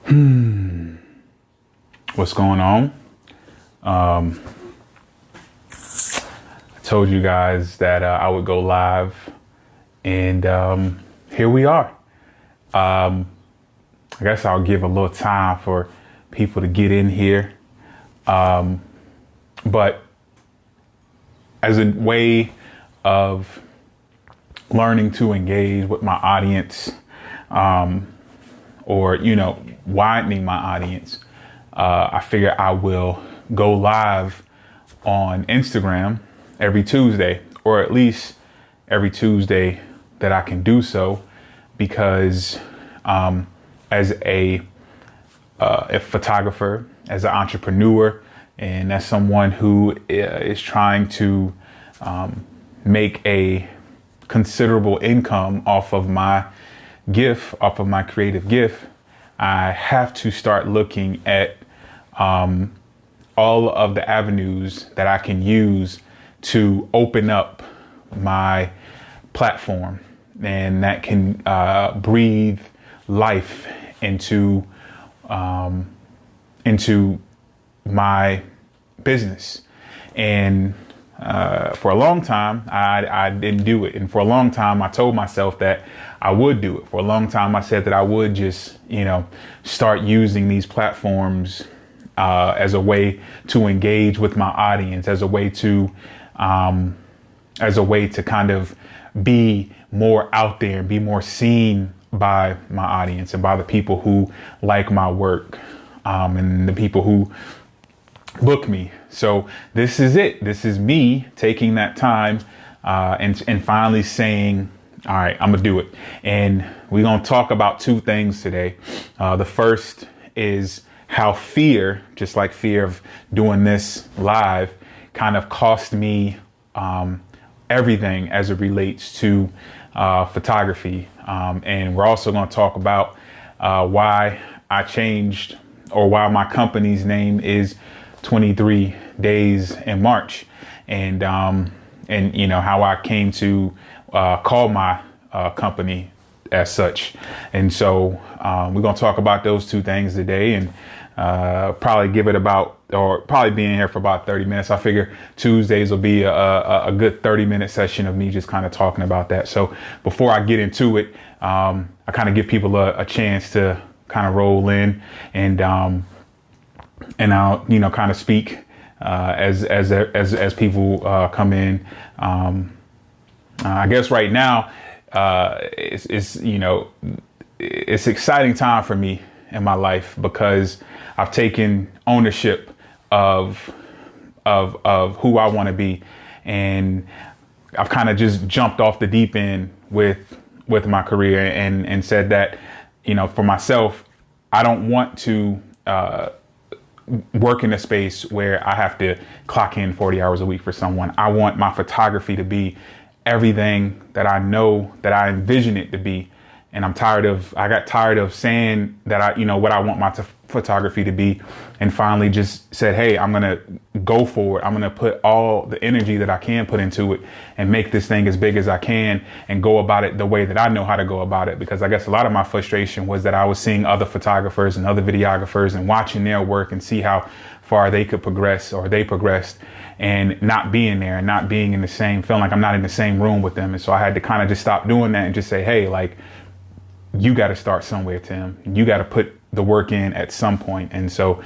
What's going on? I told you guys that I would go live, and here we are. I guess I'll give a little time for people to get in here. But as a way of learning to engage with my audience, or, widening my audience, I figure I will go live on Instagram every Tuesday, or at least every Tuesday that I can do so, because as a photographer, as an entrepreneur, and as someone who is trying to make a considerable income off of my gift, off of my creative gift, I have to start looking at all of the avenues that I can use to open up my platform, and that can breathe life into my business. And for a long time, I didn't do it. And for a long time, I told myself that I would do it. For a long time, I said that I would just, start using these platforms as a way to engage with my audience, as a way to kind of be more out there, be more seen by my audience and by the people who like my work, and the people who book me. So this is it. This is me taking that time and finally saying, all right, I'm gonna do it. And we're gonna talk about two things today. The first is how fear, just like fear of doing this live, kind of cost me everything as it relates to photography. And we're also going to talk about why I changed, or why my company's name is 23 Days in March, and how I came to call my company as such. And so we're going to talk about those two things today, and probably probably be in here for about 30 minutes. I figure Tuesdays will be a good 30-minute session of me just kind of talking about that. So before I get into it, I kind of give people a chance to kind of roll in, and I'll kind of speak as people come in. I guess right now it's exciting time for me in my life, because I've taken ownership of who I want to be, and I've kind of just jumped off the deep end with my career, and said that, for myself, I don't want to work in a space where I have to clock in 40 hours a week for someone. I want my photography to be everything that I know that I envision it to be. And I got tired of saying that what I want my photography to be, and finally just said, hey, I'm going to go for it. I'm going to put all the energy that I can put into it and make this thing as big as I can, and go about it the way that I know how to go about it. Because I guess a lot of my frustration was that I was seeing other photographers and other videographers and watching their work and see how far they could progress, or they progressed, and not being there and not being in the same, feeling like I'm not in the same room with them. And so I had to kind of just stop doing that and just say, hey, like, you got to start somewhere, Tim. You got to put the work in at some point. And so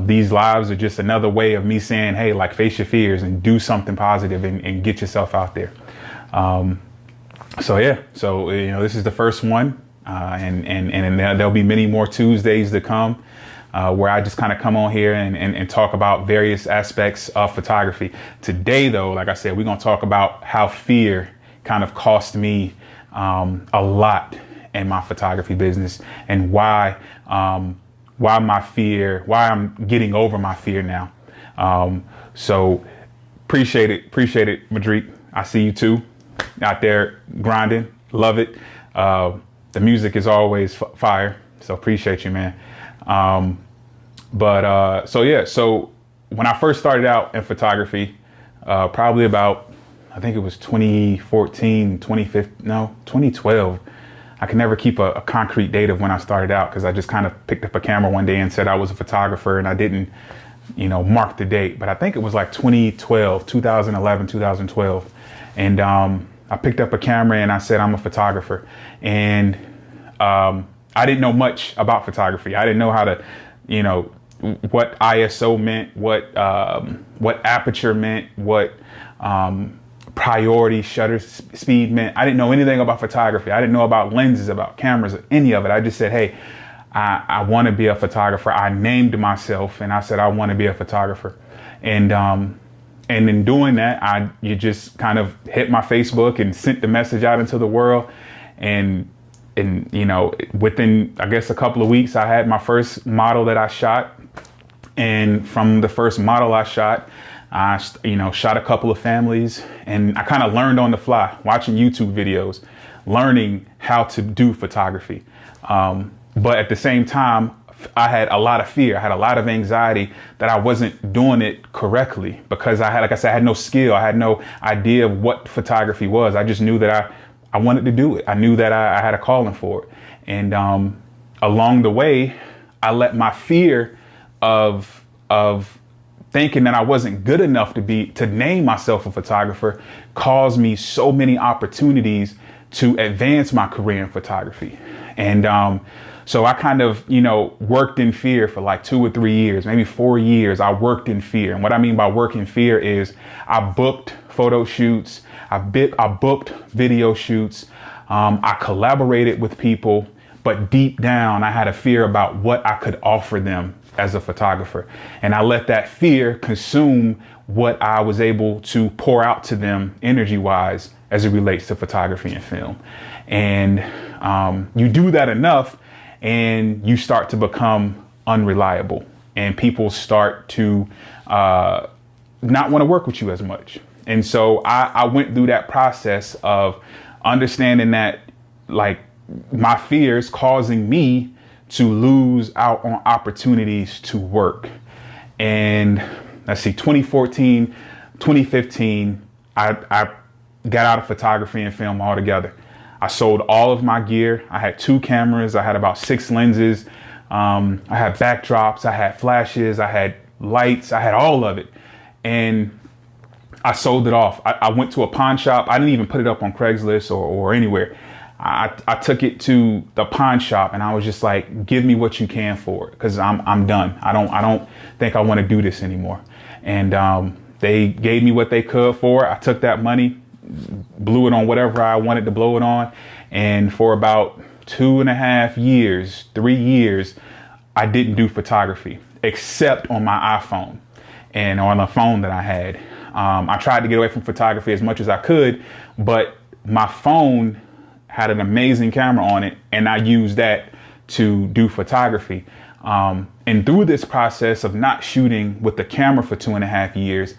these lives are just another way of me saying, hey, like, face your fears and do something positive, and get yourself out there. So this is the first one, and there'll be many more Tuesdays to come, where I just kind of come on here and talk about various aspects of photography. Today, though, like I said, we're going to talk about how fear kind of cost me a lot in my photography business, and why I'm getting over my fear now. So appreciate it, Madrid. I see you too, out there grinding. Love it. The music is always fire. So appreciate you, man. So when I first started out in photography, probably about, I think it was 2012. I can never keep a concrete date of when I started out, because I just kind of picked up a camera one day and said I was a photographer, and I didn't, mark the date. But I think it was like 2011, 2012. And I picked up a camera and I said, I'm a photographer. And I didn't know much about photography. I didn't know how to, what ISO meant, what aperture meant, what priority shutter speed meant. I didn't know anything about photography. I didn't know about lenses, about cameras, any of it. I just said, hey, I want to be a photographer. I named myself and I said, I want to be a photographer. And in doing that, you just kind of hit my Facebook and sent the message out into the world. And within, I guess, a couple of weeks, I had my first model that I shot. And from the first model I shot, I shot a couple of families, and I kind of learned on the fly, watching YouTube videos, learning how to do photography. But at the same time, I had a lot of fear. I had a lot of anxiety that I wasn't doing it correctly, because I had no skill. I had no idea of what photography was. I just knew that I wanted to do it. I knew that I had a calling for it. And along the way, I let my fear of thinking that I wasn't good enough to name myself a photographer cause me so many opportunities to advance my career in photography. And so I kind of, worked in fear for like 2 or 3 years, maybe 4 years. I worked in fear. And what I mean by work in fear is I booked photo shoots. I booked video shoots. I collaborated with people, but deep down, I had a fear about what I could offer them as a photographer. And I let that fear consume what I was able to pour out to them energy wise as it relates to photography and film. And you do that enough and you start to become unreliable, and people start to not want to work with you as much. And so I went through that process of understanding that, like, my fears causing me to lose out on opportunities to work. And let's see, 2014, 2015, I got out of photography and film altogether. I sold all of my gear. I had 2 cameras. I had about 6 lenses. I had backdrops. I had flashes. I had lights. I had all of it. And I sold it off. I went to a pawn shop. I didn't even put it up on Craigslist or anywhere. I took it to the pawn shop and I was just like, give me what you can for it, because I'm done. I don't think I want to do this anymore. And they gave me what they could for it. I took that money, blew it on whatever I wanted to blow it on. And for about 2.5 years, 3 years, I didn't do photography except on my iPhone and on the phone that I had. I tried to get away from photography as much as I could, but my phone had an amazing camera on it, and I used that to do photography. And through this process of not shooting with the camera for 2.5 years,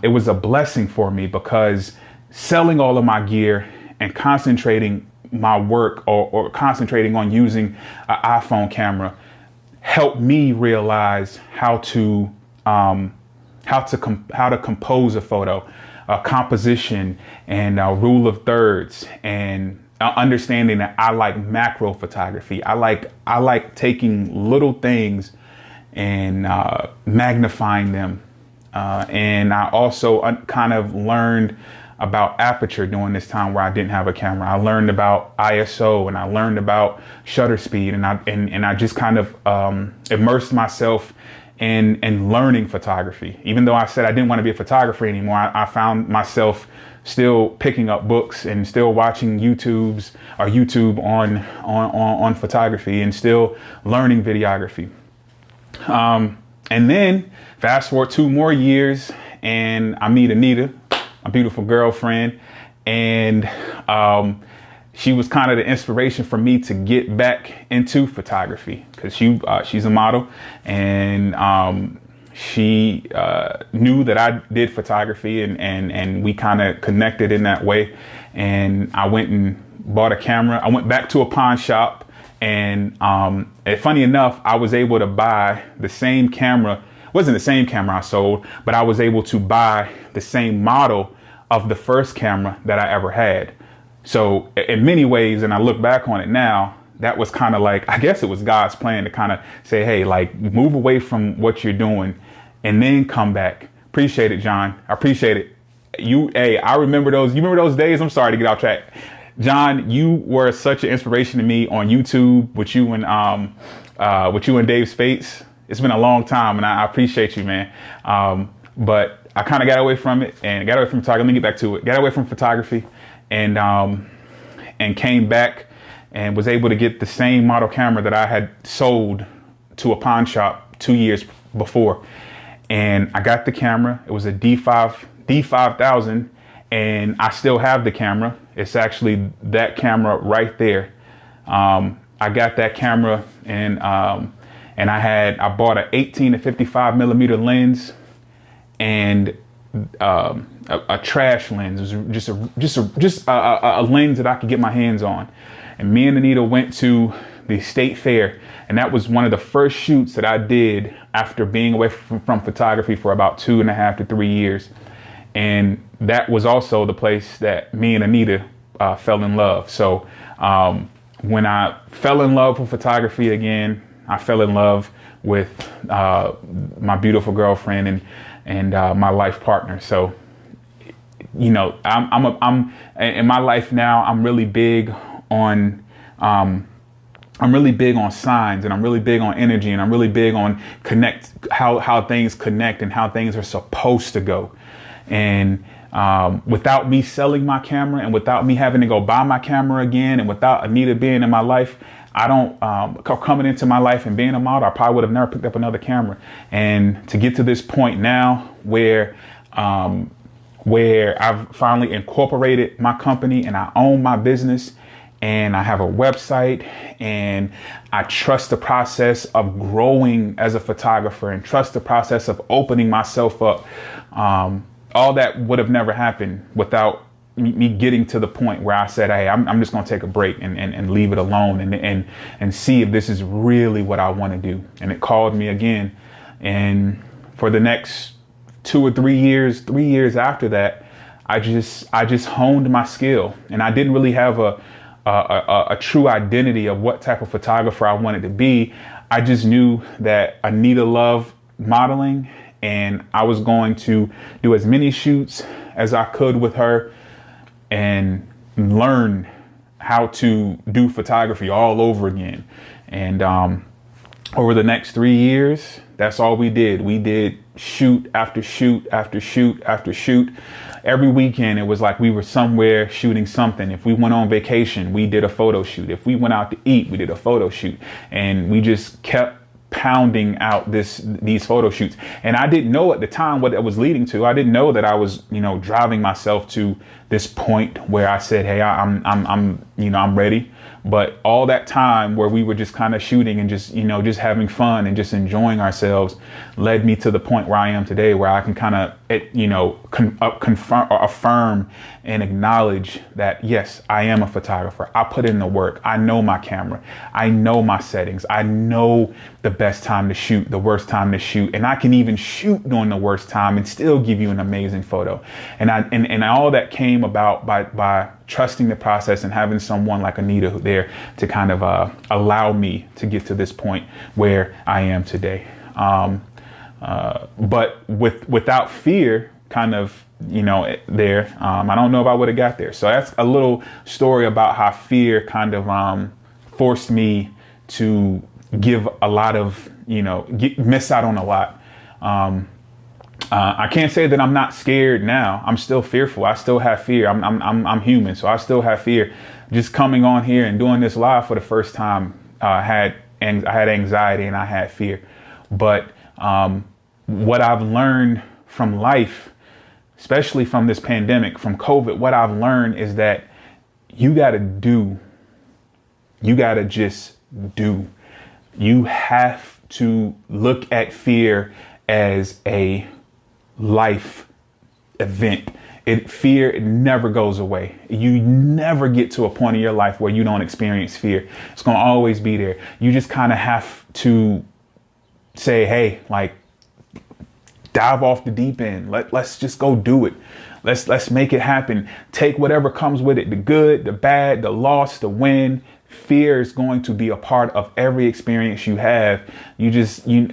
it was a blessing for me, because selling all of my gear and concentrating my work or concentrating on using an iPhone camera helped me realize how to compose a photo, composition, and rule of thirds, and understanding that I like macro photography. I like taking little things and magnifying them. And I also kind of learned about aperture during this time where I didn't have a camera. I learned about ISO, and I learned about shutter speed, and I just kind of immersed myself in learning photography. Even though I said I didn't want to be a photographer anymore, I found myself still picking up books and still watching YouTube on photography, and still learning videography. And then fast forward 2 more years, and I meet Anita, my beautiful girlfriend, and she was kind of the inspiration for me to get back into photography, because she's a model, and she knew that I did photography, and we kind of connected in that way. And I went and bought a camera. I went back to a pawn shop, and funny enough, I was able to buy the same camera. It wasn't the same camera I sold, but I was able to buy the same model of the first camera that I ever had. So in many ways, and I look back on it now, that was kind of like, I guess it was God's plan to kind of say, hey, like move away from what you're doing and then come back. Appreciate it, John. I appreciate it. Hey, I remember those. You remember those days? I'm sorry to get off track. John, you were such an inspiration to me on YouTube with you and Dave Spates. It's been a long time and I appreciate you, man. But I kind of got away from it and got away from photography. Let me get back to it. Got away from photography and came back and was able to get the same model camera that I had sold to a pawn shop 2 years before. And I got the camera. It was a D5000 and I still have the camera. It's actually that camera right there. I got that camera and I bought an 18 to 55 millimeter lens and a trash lens. It was just a lens that I could get my hands on. And me and Anita went to the state fair, and that was one of the first shoots that I did after being away from photography for about 2.5 to 3 years. And that was also the place that me and Anita fell in love. So when I fell in love with photography again, I fell in love with my beautiful girlfriend and my life partner. So, you know, I'm in my life now. I'm really big on signs, and I'm really big on energy, and I'm really big on how things connect and how things are supposed to go. And without me selling my camera and without me having to go buy my camera again, and without Anita being in my life, I don't coming into my life and being a model, I probably would have never picked up another camera. And to get to this point now where I've finally incorporated my company and I own my business and I have a website and I trust the process of growing as a photographer and trust the process of opening myself up. All that would have never happened without me getting to the point where I said, hey, I'm just going to take a break and leave it alone and see if this is really what I want to do. And it called me again. And for the next 2 or 3 years, 3 years after that, I just honed my skill, and I didn't really have a true identity of what type of photographer I wanted to be. I just knew that Anita loved modeling, and I was going to do as many shoots as I could with her and learn how to do photography all over again. And over the next 3 years, that's all we did. We did shoot after shoot after shoot after shoot. Every weekend, it was like we were somewhere shooting something. If we went on vacation, we did a photo shoot. If we went out to eat, we did a photo shoot. And we just kept pounding out these photo shoots. And I didn't know at the time what it was leading to. I didn't know that I was, driving myself to this point where I said, hey, I'm ready. But all that time where we were just kind of shooting and just having fun and just enjoying ourselves led me to the point where I am today, where I can kind of, confirm or affirm and acknowledge that, yes, I am a photographer. I put in the work. I know my camera. I know my settings. I know the best time to shoot, the worst time to shoot. And I can even shoot during the worst time and still give you an amazing photo. And all that came about by trusting the process and having someone like Anita there to kind of allow me to get to this point where I am today. But without fear, kind of, there, I don't know if I would have got there. So that's a little story about how fear kind of forced me to give a lot of, miss out on a lot. I can't say that I'm not scared now. I'm still fearful. I still have fear. I'm human, so I still have fear. Just coming on here and doing this live for the first time, I had anxiety and I had fear. But what I've learned from life, especially from this pandemic, from COVID, what I've learned is that you got to do. You got to just do. You have to look at fear as a life event. Fear never goes away. You never get to a point in your life where you don't experience fear. It's going to always be there. You just kind of have to say, hey, like, dive off the deep end. Let's just go do it. Let's make it happen. Take whatever comes with it, the good, the bad, the loss, the win. Fear is going to be a part of every experience you have.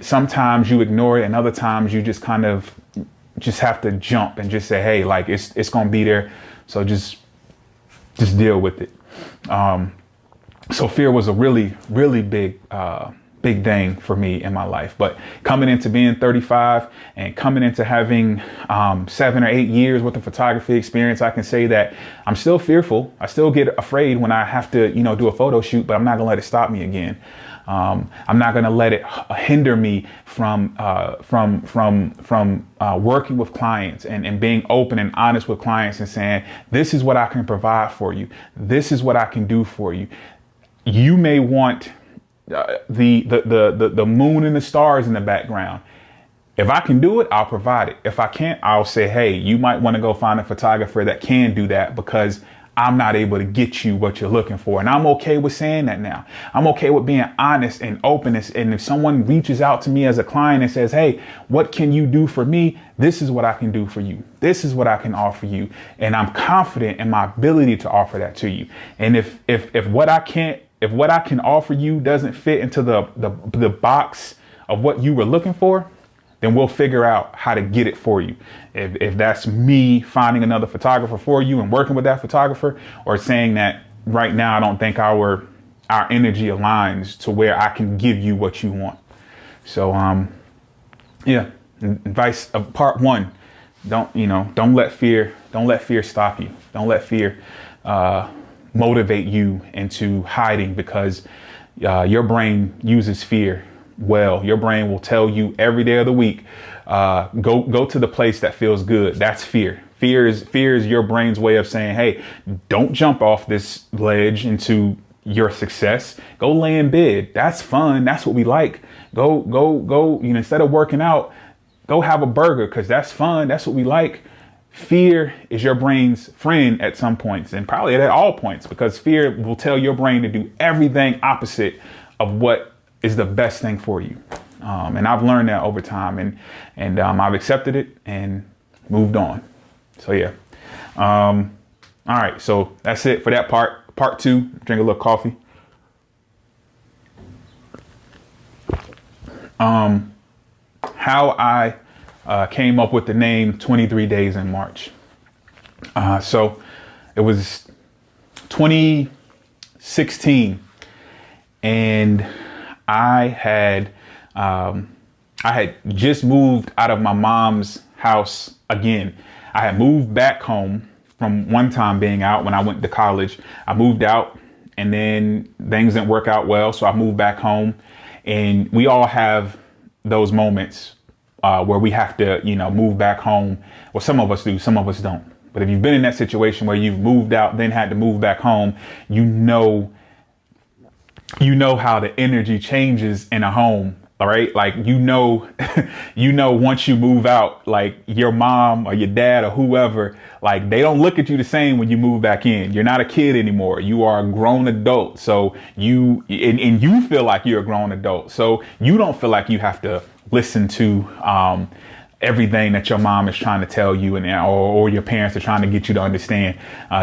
Sometimes you ignore it, and other times you just kind of just have to jump and just say, hey, like it's going to be there. So just deal with it. So fear was a really, really big thing for me in my life. But coming into being 35 and coming into having 7 or 8 years worth of photography experience, I can say that I'm still fearful. I still get afraid when I have to, do a photo shoot, but I'm not gonna let it stop me again. I'm not gonna let it hinder me from working with clients and being open and honest with clients and saying, this is what I can provide for you. This is what I can do for you. You may want the moon and the stars in the background. If I can do it, I'll provide it. If I can't, I'll say, hey, you might want to go find a photographer that can do that, because I'm not able to get you what you're looking for. And I'm okay with saying that now. I'm okay with being honest and openness. And if someone reaches out to me as a client and says, hey, what can you do for me? This is what I can do for you. This is what I can offer you. And I'm confident in my ability to offer that to you. And if what I can offer you doesn't fit into the box of what you were looking for, then we'll figure out how to get it for you. If that's me finding another photographer for you and working with that photographer, or saying that right now I don't think our energy aligns to where I can give you what you want. So advice of part one: don't let fear stop you. Don't let fear motivate you into hiding, because your brain uses fear well. Your brain will tell you every day of the week, go to the place that feels good. That's fear. Fear is your brain's way of saying, hey, don't jump off this ledge into your success. Go lay in bed. That's fun. That's what we like. Go, instead of working out, go have a burger, because that's fun. That's what we like. Fear is your brain's friend at some points, and probably at all points, because fear will tell your brain to do everything opposite of what is the best thing for you. And I've learned that over time, and I've accepted it and moved on. So yeah. All right. So that's it for that part. Part two, drink a little coffee. How I came up with the name 23 Days in March. So it was 2016, and I had just moved out of my mom's house again. I had moved back home from one time being out when I went to college. I moved out, and then things didn't work out well, so I moved back home. And we all have those moments where we have to, move back home. Well, some of us do, some of us don't. But if you've been in that situation where you've moved out, then had to move back home, you know how the energy changes in a home. All right. Like, once you move out, like your mom or your dad or whoever, like they don't look at you the same when you move back in. You're not a kid anymore. You are a grown adult. So you feel like you're a grown adult. So you don't feel like you have to listen to everything that your mom is trying to tell you or your parents are trying to get you to understand.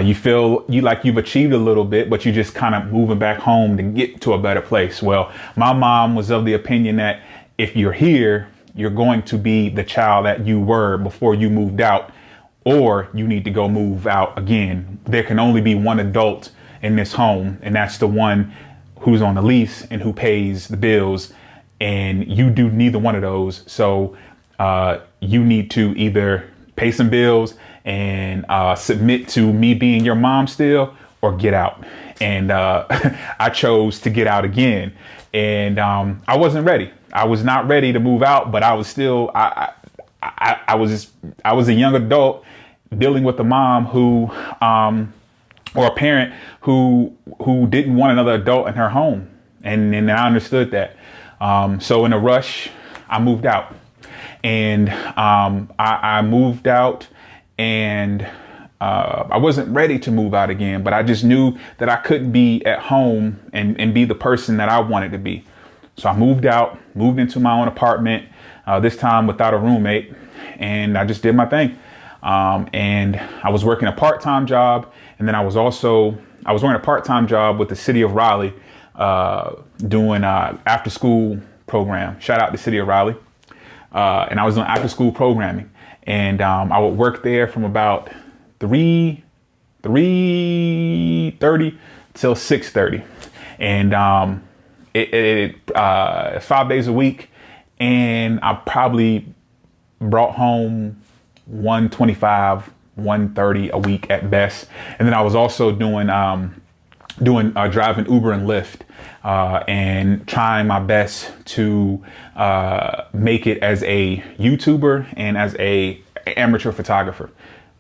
You feel like you've achieved a little bit, but you're just kind of moving back home to get to a better place. Well, my mom was of the opinion that if you're here, you're going to be the child that you were before you moved out, or you need to go move out again. There can only be one adult in this home, and that's the one who's on the lease and who pays the bills. And you do neither one of those. So you need to either pay some bills and submit to me being your mom still, or get out. And I chose to get out again. And I wasn't ready. I was not ready to move out, but I was still, I was a young adult dealing with a mom who, or a parent who didn't want another adult in her home. And I understood that. So in a rush, I moved out. And I moved out, and I wasn't ready to move out again, but I just knew that I couldn't be at home and be the person that I wanted to be. So I moved out, moved into my own apartment, this time without a roommate, and I just did my thing. And I was working a part-time job. And then I was working a part-time job with the city of Raleigh, doing after school program. Shout out to the city of Raleigh. And I was doing after school programming. And I would work there from about 3:30 till 6:30. And it 5 days a week. And I probably brought home 125, 130 a week at best. And then I was also doing driving Uber and Lyft, and trying my best to make it as a YouTuber and as a amateur photographer.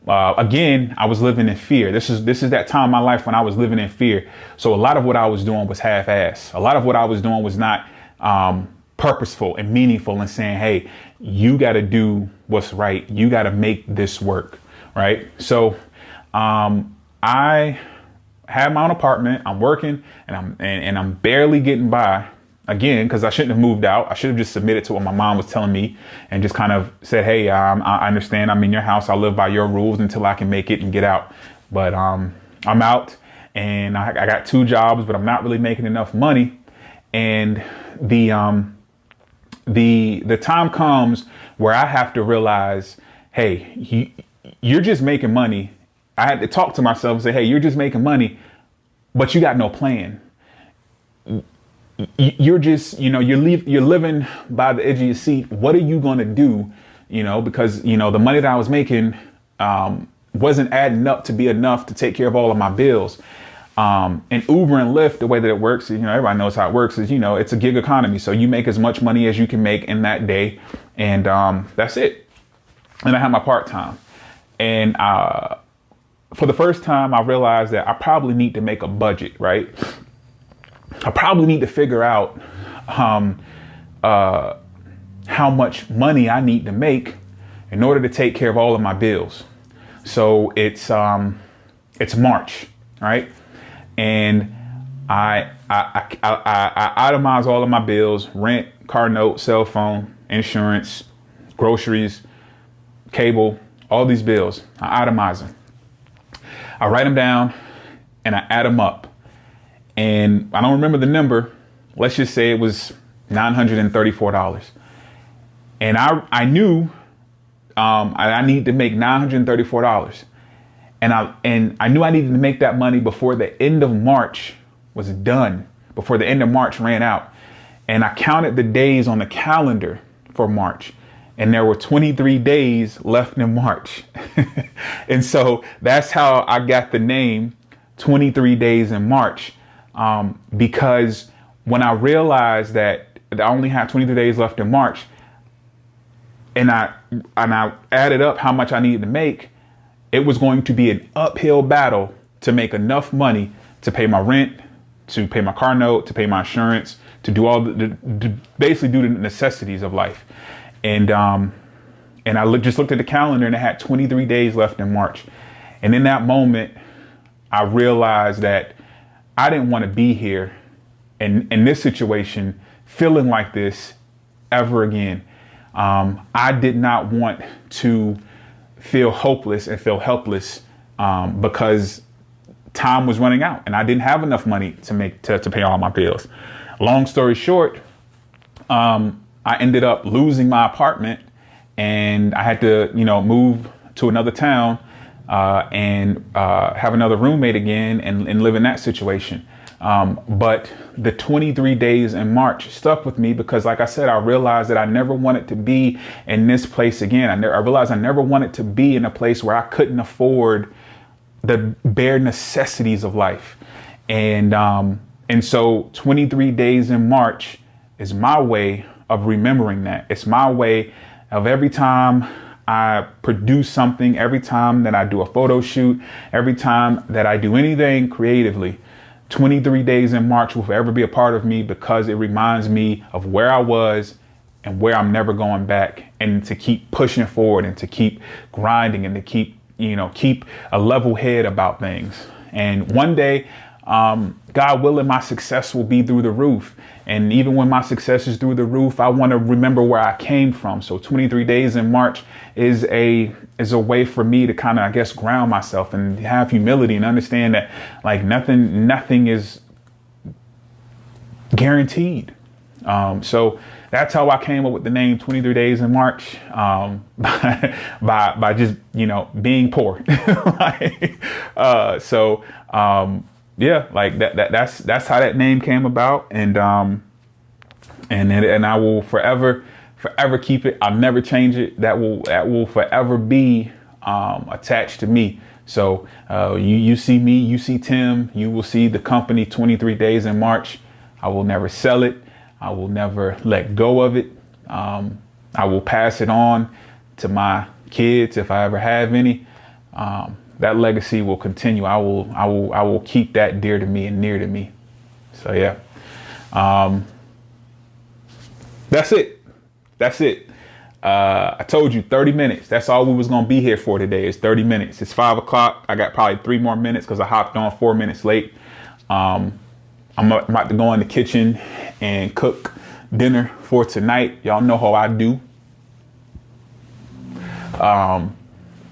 Again, I was living in fear. This is that time in my life when I was living in fear. So a lot of what I was doing was half-assed. A lot of what I was doing was not purposeful and meaningful, and saying, hey, you got to do what's right. You got to make this work. Right. So I had my own apartment. I'm working, and I'm barely getting by, again, because I shouldn't have moved out. I should have just submitted to what my mom was telling me and just kind of said, hey, I understand I'm in your house. I'll live by your rules until I can make it and get out. But I'm out, and I got 2 jobs, but I'm not really making enough money. And the time comes where I have to realize, hey, you're just making money. I had to talk to myself and say, hey, you're just making money, but you got no plan. You're just, you're living by the edge of your seat. What are you going to do? Because, the money that I was making wasn't adding up to be enough to take care of all of my bills. And Uber and Lyft, the way that it works, everybody knows how it works, is, it's a gig economy. So you make as much money as you can make in that day. And that's it. And I have my part-time. And for the first time, I realized that I probably need to make a budget, right? I probably need to figure out how much money I need to make in order to take care of all of my bills. So it's March, right? And I itemize all of my bills: rent, car note, cell phone, insurance, groceries, cable, all these bills. I itemize them. I write them down and I add them up. And I don't remember the number. Let's just say it was $934. And I knew I needed to make $934. And I knew I needed to make that money before the end of March was done, before the end of March ran out. And I counted the days on the calendar for March, and there were 23 days left in March. And so that's how I got the name 23 Days in March, because when I realized that I only had 23 days left in March, and I added up how much I needed to make, it was going to be an uphill battle to make enough money to pay my rent, to pay my car note, to pay my insurance, to do all basically do the necessities of life. And I just looked at the calendar, and I had 23 days left in March. And in that moment, I realized that I didn't want to be here in this situation, feeling like this ever again. I did not want to feel hopeless and feel helpless, because time was running out and I didn't have enough money to pay all my bills. Long story short, I ended up losing my apartment, and I had to, move to another town, and have another roommate again and live in that situation. But the 23 days in March stuck with me because, like I said, I realized that I never wanted to be in this place again. I realized I never wanted to be in a place where I couldn't afford the bare necessities of life. And so 23 days in March is my way of remembering that. It's my way of every time I produce something, every time that I do a photo shoot, every time that I do anything creatively, 23 days in March will forever be a part of me because it reminds me of where I was and where I'm never going back, and to keep pushing forward and to keep grinding and to keep a level head about things. And one day God willing, my success will be through the roof. And even when my success is through the roof, I want to remember where I came from. So 23 days in March is a way for me to kind of, I guess, ground myself and have humility and understand that like nothing is guaranteed. So that's how I came up with the name 23 Days in March, by just, being poor. Yeah, like that's how that name came about. And I will forever keep it. I'll never change it. That will forever be, attached to me. So, you see me, you see Tim, you will see the company 23 Days in March. I will never sell it. I will never let go of it. I will pass it on to my kids if I ever have any. That legacy will continue. I will keep that dear to me and near to me. So yeah, that's it. I told you 30 minutes. That's all we was going to be here for today is 30 minutes. It's 5 o'clock. I got probably 3 more minutes because I hopped on 4 minutes late. I'm about to go in the kitchen and cook dinner for tonight. Y'all know how I do. I'm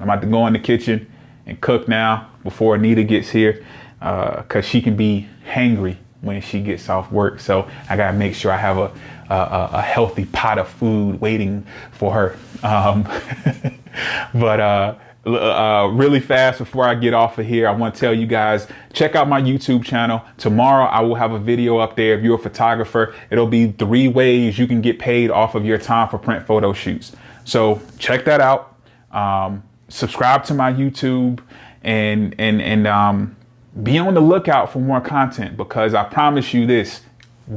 about to go in the kitchen and cook now before Anita gets here, because she can be hangry when she gets off work. So I got to make sure I have a healthy pot of food waiting for her. But really fast before I get off of here, I want to tell you guys, check out my YouTube channel. Tomorrow I will have a video up there. If you're a photographer, it'll be 3 ways you can get paid off of your time for print photo shoots. So check that out. Subscribe to my YouTube and be on the lookout for more content, because I promise you this,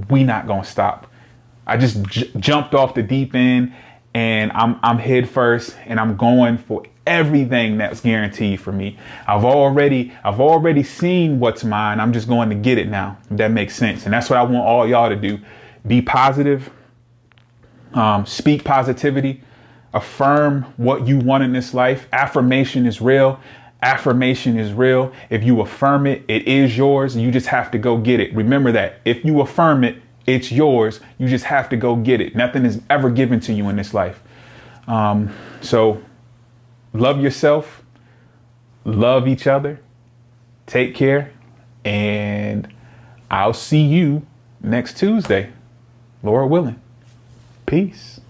we not gonna stop. I just jumped off the deep end and I'm head first and I'm going for everything that's guaranteed for me. I've already seen what's mine. I'm just going to get it now. If that makes sense. And that's what I want all y'all to do. Be positive. Speak positivity. Affirm what you want in this life. Affirmation is real. Affirmation is real. If you affirm it, it is yours. You just have to go get it. Remember that. If you affirm it, it's yours. You just have to go get it. Nothing is ever given to you in this life. So love yourself, love each other, take care, and I'll see you next Tuesday, Lord willing. Peace.